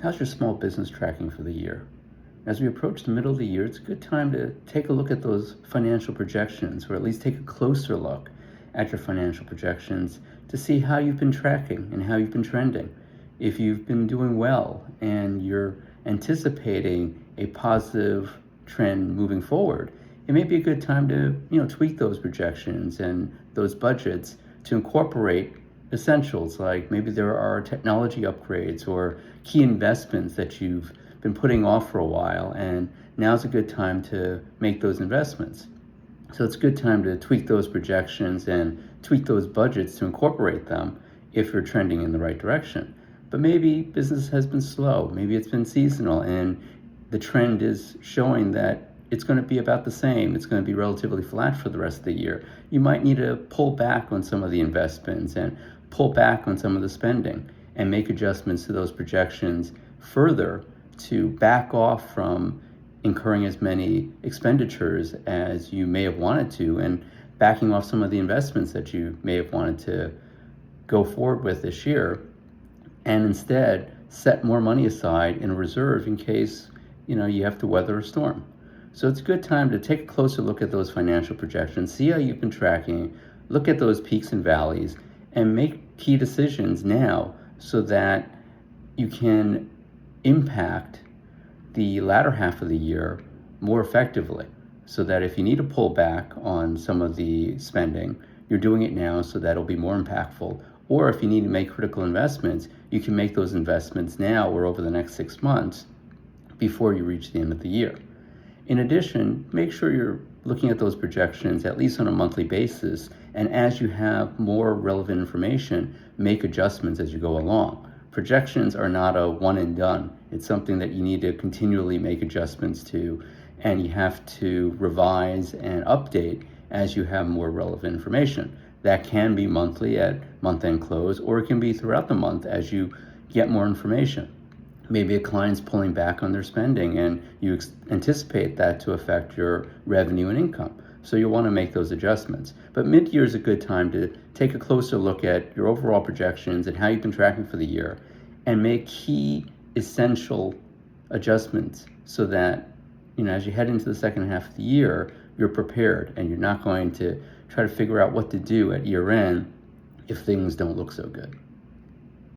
How's your small business tracking for the year? As we approach the middle of the year, it's a good time to take a look at those financial projections, or at least take a closer look at your financial projections to see how you've been tracking and how you've been trending. If you've been doing well and you're anticipating a positive trend moving forward, it may be a good time to tweak those projections and those budgets to incorporate essentials, like maybe there are technology upgrades or key investments that you've been putting off for a while, and now's a good time to make those investments. So it's a good time to tweak those projections and tweak those budgets to incorporate them if you're trending in the right direction. But maybe business has been slow, maybe it's been seasonal, and the trend is showing that it's going to be about the same. It's going to be relatively flat for the rest of the year. You might need to pull back on some of the investments and pull back on some of the spending and make adjustments to those projections further to back off from incurring as many expenditures as you may have wanted to, and backing off some of the investments that you may have wanted to go forward with this year, and instead set more money aside in a reserve in case you have to weather a storm. So it's a good time to take a closer look at those financial projections, see how you've been tracking, look at those peaks and valleys, and make key decisions now so that you can impact the latter half of the year more effectively. So that if you need to pull back on some of the spending, you're doing it now so that it'll be more impactful. Or if you need to make critical investments, you can make those investments now or over the next 6 months before you reach the end of the year. In addition, make sure you're looking at those projections at least on a monthly basis, and as you have more relevant information, make adjustments as you go along. Projections are not a one and done. It's something that you need to continually make adjustments to, and you have to revise and update as you have more relevant information. That can be monthly at month-end close, or it can be throughout the month as you get more information. Maybe a client's pulling back on their spending and you anticipate that to affect your revenue and income. So you'll want to make those adjustments. But mid-year is a good time to take a closer look at your overall projections and how you've been tracking for the year and make key essential adjustments so that, as you head into the second half of the year, you're prepared and you're not going to try to figure out what to do at year end if things don't look so good.